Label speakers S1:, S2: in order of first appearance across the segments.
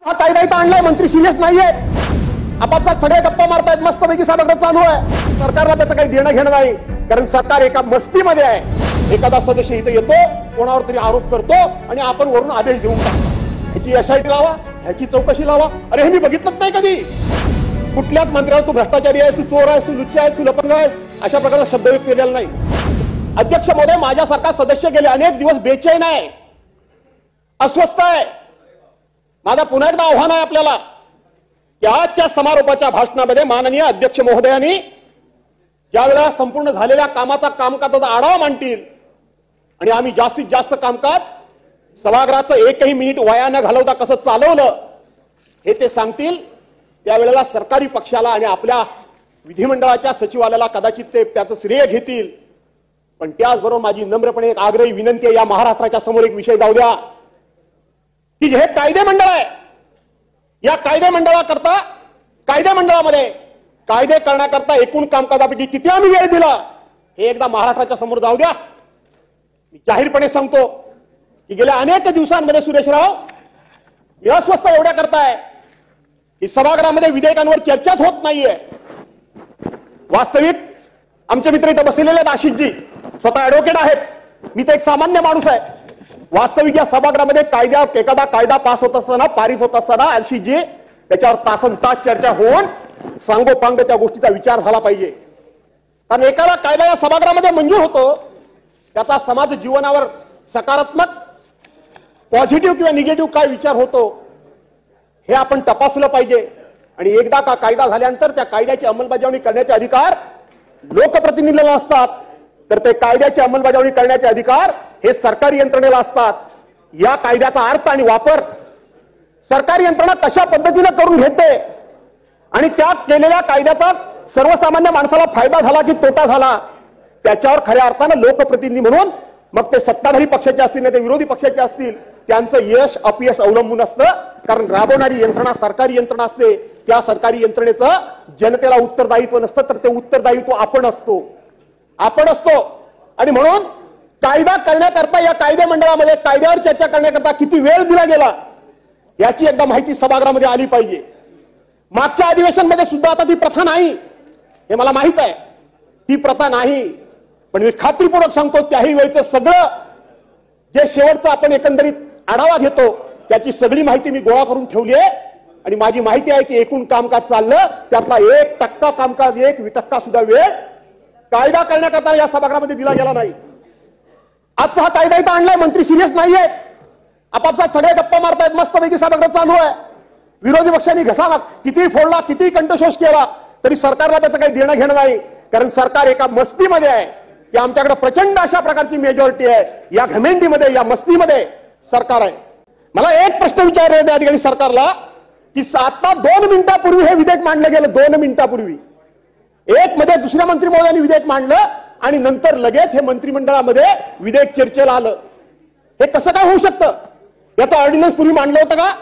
S1: हा कायदा इथं आणलाय, मंत्री सिरियस नाहीये, आपापसात सगळे गप्पा मारतायत, मस्तपैकी सभागृह चालू आहे. सरकारला त्याचं काही देणं घेणं नाही, कारण सरकार एका मस्तीमध्ये आहे. एखादा सदस्य इथं येतो, कोणावर तरी आरोप करतो आणि आपण वरून आदेश देऊन टाकतो. ह्याची एसआयटी लावा, ह्याची चौकशी लावा. अरे हे मी बघितलंच नाही कधी. कुठल्याच मंत्र्याला तू भ्रष्टाचारी आहेस, तू चोर आहेस, तू लुच्चा आहेस, तू लपंग आहेस अशा प्रकारचा शब्दप्रयोग केलेला नाही. अध्यक्ष महोदय, माझ्यासारखा सदस्य गेले अनेक दिवस बेचैन आहे, अस्वस्थ आहे. माझा पुन्हा एकदा आव्हान आहे आपल्याला की आजच्या समारोपाच्या भाषणामध्ये माननीय अध्यक्ष महोदयांनी ज्या वेळेला संपूर्ण झालेल्या कामकाजाचा आढावा मांडतील आणि आम्ही जास्तीत जास्त कामकाज सभागृहाचं एकही मिनिट वाया न घालवता कसं चालवलं हे ते सांगतील, त्यावेळेला सरकारी पक्षाला आणि आपल्या विधिमंडळाच्या सचिवालयाला कदाचित ते त्याचं श्रेय घेतील. पण त्याचबरोबर माझी नम्रपणे एक आग्रही विनंती आहे, या महाराष्ट्राच्या समोर एक विषय जाऊ द्या की हे कायदे मंडळ आहे. या कायदे मंडळाकरता, कायदे मंडळामध्ये कायदे करण्याकरता एकूण कामकाजापैकी किती आम्ही वेळ दिला हे एकदा महाराष्ट्राच्या समोर जाऊ द्या. मी जाहीरपणे सांगतो की गेल्या अनेक दिवसांमध्ये सुरेशराव मी अस्वस्थ एवढ्या करताय की सभागृहामध्ये विधेयकांवर चर्चाच होत नाहीये. वास्तविक आमचे मित्र इथे बसलेले आहेत, आशिषजी स्वतः ऍडव्होकेट आहेत, मी तर एक सामान्य माणूस आहे. वास्तविक या सभागृहामध्ये एखादा कायदा पास होत असताना, पारित होत असताना आशिषजी त्याच्यावर तासनतास चर्चा होऊन सांगोपांग त्या गोष्टीचा विचार झाला पाहिजे. कारण एखादा कायदा या सभागृहामध्ये मंजूर होतो, त्याचा समाज जीवनावर सकारात्मक, पॉझिटिव्ह किंवा निगेटिव्ह काय विचार होतो हे आपण तपासलं पाहिजे. आणि एकदा का कायदा झाल्यानंतर त्या कायद्याची अंमलबजावणी करण्याचे अधिकार लोकप्रतिनिधीला असतात, तर ते कायद्याची अंमलबजावणी करण्याचे अधिकार हे सरकारी यंत्रणेला असतात. या कायद्याचा अर्थ आणि वापर सरकारी यंत्रणा कशा पद्धतीने करून घेते आणि त्या केलेल्या कायद्याचा सर्वसामान्य माणसाला फायदा झाला की तोटा झाला, त्याच्यावर खऱ्या अर्थानं लोकप्रतिनिधी म्हणून मग ते सत्ताधारी पक्षाचे असतील नाही ते विरोधी पक्षाचे असतील, त्यांचं यश अपयश अवलंबून असतं. कारण राबवणारी यंत्रणा सरकारी यंत्रणा असते, त्या सरकारी यंत्रणेचं जनतेला उत्तरदायित्व नसतं, तर ते उत्तरदायित्व आपण असतो. आणि म्हणून कायदा करण्याकरता या कायदे मंडळामध्ये कायद्यावर चर्चा करण्याकरता किती वेळ दिला गेला याची एकदा माहिती सभागृहामध्ये आली पाहिजे. मागच्या अधिवेशनमध्ये सुद्धा आता ती प्रथा नाही, हे मला माहित आहे, ती प्रथा नाही. पण मी खात्रीपूर्वक सांगतो, त्याही वेळचं सगळं जे शेवटचं आपण एकंदरीत आढावा घेतो त्याची सगळी माहिती मी गोळा करून ठेवली आहे. आणि माझी माहिती आहे की एकूण कामकाज चाललं त्यातला 1% कामकाज, 1% सुद्धा वेळ कायदा करण्याकरता या सभागृहामध्ये दिला गेला नाही. आजचा हा कायदा इथं आणलाय, मंत्री सिरियस नाहीये, आपापसात सगळे गप्पा मारतायत, मस्तपैकी सभागृह चालू आहे. विरोधी पक्षांनी घसा किती फोडला, किती कंठशोष केला, तरी सरकारला त्याचं काही देणं घेणं नाही. कारण सरकार एका मस्तीमध्ये आहे की आमच्याकडे प्रचंड अशा प्रकारची मेजॉरिटी आहे. या घमेंडीमध्ये, या मस्तीमध्ये सरकार आहे. मला एक प्रश्न विचारला त्या ठिकाणी सरकारला की आता 2 मिनिटापूर्वी हे विधेयक मांडलं गेलं, 2 मिनिटापूर्वी एक मध्ये दुसऱ्या मंत्री महोदयांनी विधेयक मांडलं आणि नंतर लगेच हे मंत्रिमंडळामध्ये विधेयक चर्चेला आलं. हे कसं काय होऊ शकतं? याचा ऑर्डिनन्स पूर्वी मांडलं होतं का?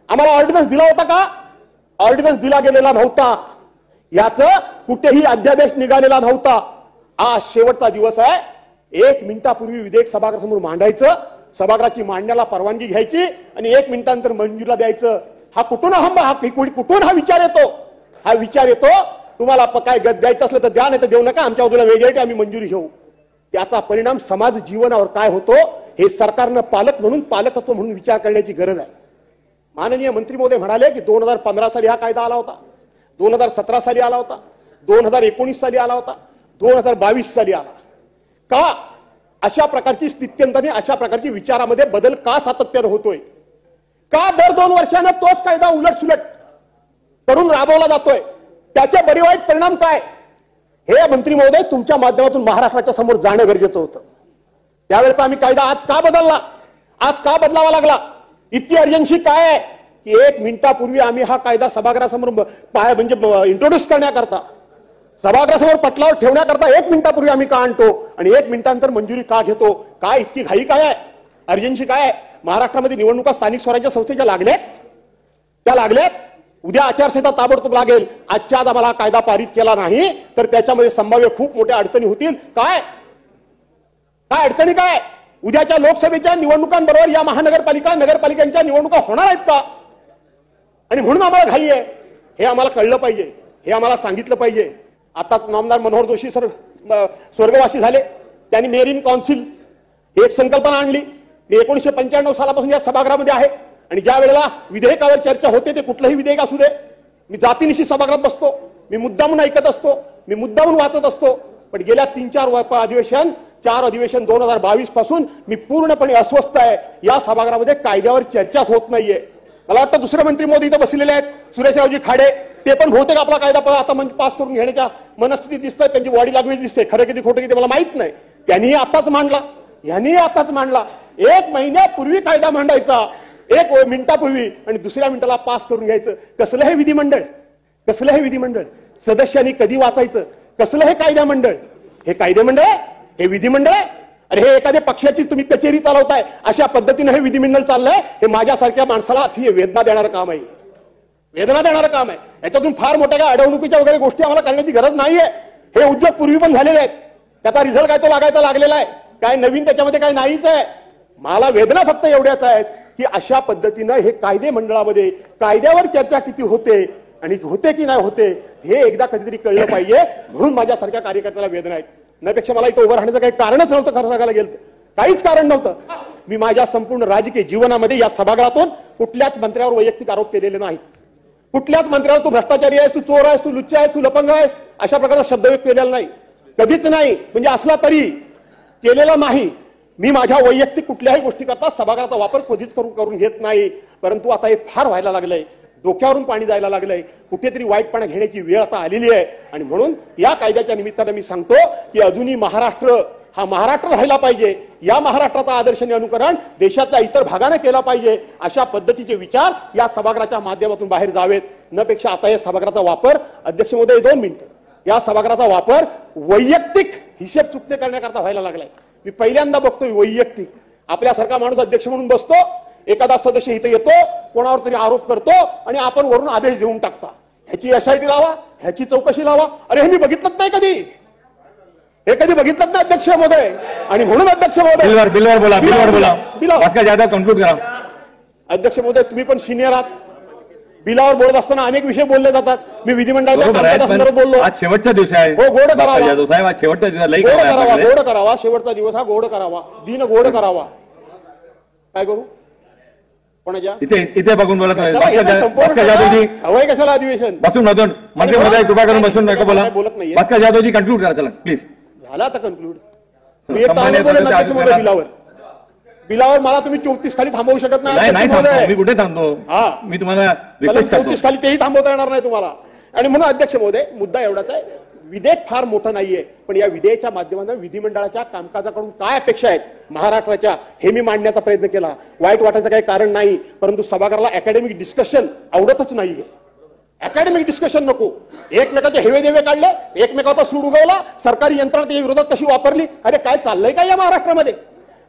S1: आम्हाला ऑर्डिनन्स दिला होता का? ऑर्डिनन्स दिला गेलेला नव्हता. याचं कुठेही अध्यादेश निघालेला नव्हता. आज शेवटचा दिवस आहे. 1 मिनिटापूर्वी विधेयक सभागृहासमोर मांडायचं, सभागृहाची मांडण्याला परवानगी घ्यायची आणि 1 मिनिटानंतर मंजुरीला द्यायचं. हा कुठून कुठून हा विचार येतो? हा विचार येतो तुम्हाला काय द्यायचं असलं तर द्या, नाही तर देऊ नका, आमच्या बाजूला मेजॉरिटी, आम्ही मंजुरी घेऊ. त्याचा परिणाम समाज जीवनावर काय होतो हे सरकारनं पालक म्हणून, पालकत्व म्हणून विचार करण्याची गरज आहे. माननीय मंत्री महोदय म्हणाले की 2015 साली हा कायदा आला होता, 2017 साली आला होता, 2019 साली आला होता, 2022 साली आला. का अशा प्रकारची स्थित्यंतने, अशा प्रकारची विचारामध्ये बदल का सातत्यानं होतोय? का दर 2 वर्षांना तोच कायदा उलटसुलट करून राबवला जातोय? त्याचे बरे वाईट परिणाम काय हे मंत्री महोदय तुमच्या माध्यमातून महाराष्ट्राच्या समोर जाणं गरजेचं होतं. त्यावेळेचा आम्ही कायदा आज का बदलला, आज का बदलावा लागला? इतकी अर्जन्सी काय आहे की 1 मिनिटापूर्वी आम्ही हा कायदा सभागृहासमोर म्हणजे इंट्रोड्यूस करण्याकरता, सभागृहासमोर पटलावर ठेवण्याकरता 1 मिनिटापूर्वी आम्ही का आणतो आणि 1 मिनिटानंतर मंजुरी का घेतो? काय इतकी घाई काय आहे? अर्जन्सी काय आहे? महाराष्ट्रामध्ये निवडणुका स्थानिक स्वराज्य संस्थेच्या लागल्यात. उद्या आचारसंहिता ताबडतोब लागेल. आजच्या आज आम्हाला कायदा पारित केला नाही तर त्याच्यामध्ये संभाव्य खूप मोठ्या अडचणी होतील. काय अडचणी काय? उद्याच्या लोकसभेच्या निवडणुकांबरोबर या महानगरपालिका, नगरपालिकांच्या निवडणुका होणार आहेत का? आणि म्हणून आम्हाला घाई आहे. हे आम्हाला कळलं पाहिजे, हे आम्हाला सांगितलं पाहिजे. आता नामदार मनोहर जोशी सर स्वर्गवासी झाले. त्यांनी मेरीन काउन्सिल एक संकल्पना आणली. मी 1995 सालापासून या सभागृहामध्ये आहे आणि ज्या वेळेला विधेयकावर चर्चा होते, ते कुठलंही विधेयक असू दे, मी जातीनिशी सभागृहात बसतो, मी मुद्दामून ऐकत असतो, मी मुद्दामून वाचत असतो. पण गेल्या 3-4 अधिवेशन 2022 पासून मी पूर्णपणे अस्वस्थ आहे. या सभागृहामध्ये कायद्यावर चर्चाच होत नाहीये. मला वाटतं दुसरे मंत्री मोदी इथं बसलेले आहेत, सुरेशरावजी खाडे, ते पण बहुतेक आपला कायदा आता पास करून घेण्याच्या मनस्थितीत दिसतंय. त्यांची बॉडी लँग्वेज दिसते. खरं किती खोटं किती मला माहित नाही. त्यांनीही आताच मांडला, यांनीही आताच मांडला. 1 महिन्यापूर्वी कायदा मांडायचा, 1 मिनिटापूर्वी, आणि दुसऱ्या मिनिटाला पास करून घ्यायचं. कसलं हे विधिमंडळ, कसलं हे विधिमंडळ? सदस्यांनी कधी वाचायचं? कसलं हे कायदा मंडळ? हे कायदे मंडळ, हे विधिमंडळ. अरे हे एखाद्या पक्षाची तुम्ही कचेरी चालवताय, अशा पद्धतीने हे विधिमंडळ चाललंय. हे माझ्यासारख्या माणसाला अति वेदना देणारं काम आहे, वेदना देणारं काम आहे. याच्यातून फार मोठ्या काय अडवणुकीच्या वगैरे गोष्टी आम्हाला करण्याची गरज नाहीये. हे उद्योग पूर्वी पण झालेले आहेत, त्याचा रिझल्ट काय तो लागायचा लागलेला आहे. काय नवीन त्याच्यामध्ये काय नाहीच आहे. मला वेदना फक्त एवढ्याच आहेत की अशा पद्धतीनं हे कायदे मंडळामध्ये कायद्यावर चर्चा किती होते आणि होते की नाही होते हे एकदा कधीतरी कळलं पाहिजे. म्हणून माझ्यासारख्या कार्यकर्त्याला वेदना आहेत. त्यापेक्षा मला इथं उभं राहण्याचं काही कारणच नव्हतं. खरं सांगायला गेलं काहीच कारण नव्हतं. मी माझ्या संपूर्ण राजकीय जीवनामध्ये या सभागृहातून कुठल्याच मंत्र्यावर वैयक्तिक आरोप केलेले नाहीत. कुठल्याच मंत्र्यावर तू भ्रष्टाचारी आहेस, तू चोर आहेस, तू लुच्चा आहेस, तू लपंग आहेस, अशा प्रकारचा शब्द केलेला नाही, कधीच नाही. म्हणजे असला तरी केलेला नाही. मी माझ्या वैयक्तिक कुठल्याही गोष्टी करता सभागृहाचा वापर कधीच करून घेत नाही. परंतु आता हे फार व्हायला लागलंय, डोक्यावरून पाणी जायला लागलंय. कुठेतरी वाईटपणा घेण्याची वेळ आता आलेली आहे. आणि म्हणून या कायद्याच्या निमित्तानं मी सांगतो की अजूनही महाराष्ट्र हा महाराष्ट्र राहिला पाहिजे. या महाराष्ट्राचा आदर्शाने अनुकरण देशातल्या इतर भागाने केला पाहिजे. अशा पद्धतीचे विचार या सभागृहाच्या माध्यमातून बाहेर जावेत. नपेक्षा आता या सभागृहाचा वापर, अध्यक्ष महोदय 2 मिनिटं, या सभागृहाचा वापर वैयक्तिक हिशेब चुकते करण्याकरता व्हायला लागलाय. मी पहिल्यांदा बघतोय वैयक्तिक. आपल्यासारखा माणूस अध्यक्ष म्हणून बसतो, एखादा सदस्य इथे येतो, कोणावर तरी आरोप करतो आणि आपण वरून आदेश देऊन टाकता. ह्याची SIT लावा, ह्याची चौकशी लावा. अरे हे मी बघितलंच नाही कधी, हे कधी बघितलंच नाही अध्यक्ष महोदय. आणि म्हणून अध्यक्ष महोदय
S2: बिलवर बोला भास्कर जाधव कंक्लूड करा.
S1: अध्यक्ष महोदय तुम्ही पण सिनियर आहात. बिलावर बोलत असताना अनेक विषय बोलले जातात. मी विधिमंडळाच्या कामकाजासंदर्भात बोललो.
S2: आज शेवटचा दिवस आहे.
S1: हो, गोड करावा
S2: जाधव साहेब, आज शेवटचा दिवस,
S1: गोड करावा, गोड करावा. शेवटचा दिवस हा गोड करावा, दिन गोड करावा. काय करू कोणाच्या
S2: इथे बघून बोलत नाही.
S1: हवंय कशाला अधिवेशन?
S2: बसून मधून मंत्री महोदय कृपा करून बसून नका बोला. बोलत नाही. भास्कर जाधवजी कंक्लूड करा चला प्लीज.
S1: झाला आता कंक्लूड. बिलावर मला तुम्ही 34 खाली थांबवू शकत नाही.
S2: मी कुठे थांबतो? मी तुम्हाला रिक्वेस्ट करतो
S1: 34 खाली तेही थांबवता येणार नाही तुम्हाला. आणि म्हणून अध्यक्ष महोदय मुद्दा एवढाच आहे, विधेयक फार मोठं नाहीये, पण या विधेयकाच्या माध्यमातून विधिमंडळाच्या कामकाजाकडून काय अपेक्षा आहेत महाराष्ट्राच्या हे मी मांडण्याचा प्रयत्न केला. वाईट वाटायचं काही कारण नाही. परंतु सभागृहाला अकॅडमिक डिस्कशन आवडतच नाहीये. अकॅडमिक डिस्कशन नको. एकमेकाचे हेवे देवे काढले, एकमेकाचा सूड उगवला, सरकारी यंत्रणा त्याच्या विरोधात कशी वापरली. अरे काय चाललंय काय या महाराष्ट्रामध्ये?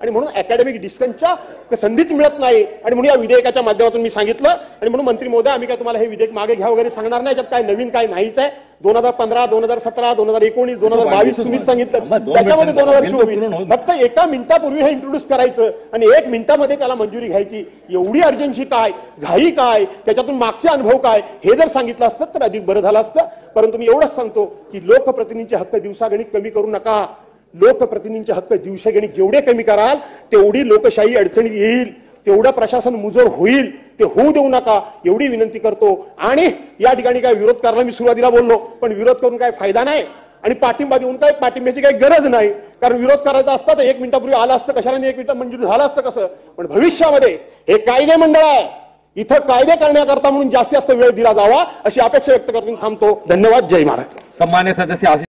S1: आणि म्हणून अकॅडमिक डिस्कशनच्या संधीच मिळत नाही. आणि म्हणून या विधेयकाच्या माध्यमातून मी सांगितलं. आणि म्हणून मंत्री महोदय आम्ही काय तुम्हाला हे विधेयक मागे घ्या वगैरे सांगणार नाही. त्यात काय नवीन काय नाहीच आहे. 2015, 2017, 2019, 2022 तुम्हीच सांगितलं. त्याच्यामध्ये 2024 फक्त 1 मिनिटापूर्वी हे इंट्रोड्यूस करायचं आणि 1 मिनिटामध्ये त्याला मंजुरी घ्यायची. एवढी अर्जन्सी काय, घाई काय, त्याच्यातून मागचे अनुभव काय, हे जर सांगितलं असतं तर अधिक बरं झालं असतं. परंतु मी एवढंच सांगतो की लोकप्रतिनिधींचे हक्क दिवसागणिक कमी करू नका. लोकप्रतिनिधींचे हक्क दिवसागणिक जेवढे कमी कराल तेवढी लोकशाही अडचणीत येईल, तेवढं प्रशासन मुजोर होईल. ते होऊ देऊ नका एवढी विनंती करतो. आणि या ठिकाणी काय विरोध करायला मी सुरुवातीला बोललो, पण विरोध करून काय फायदा नाही आणि पाठिंबा देऊन काय पाठिंब्याची काही गरज नाही. कारण विरोध करायचा असता तर 1 मिनिटापूर्वी आला असतं, कशाला 1 मिनिट मंजूर झालं असतं कसं. पण भविष्यामध्ये हे कायदे मंडळ आहे, इथं कायदे करण्याकरता म्हणून जास्तीत जास्त वेळ दिला जावा अशी अपेक्षा व्यक्त करून थांबतो. धन्यवाद. जय महाराष्ट्र.
S2: सन्मान्य सदस्य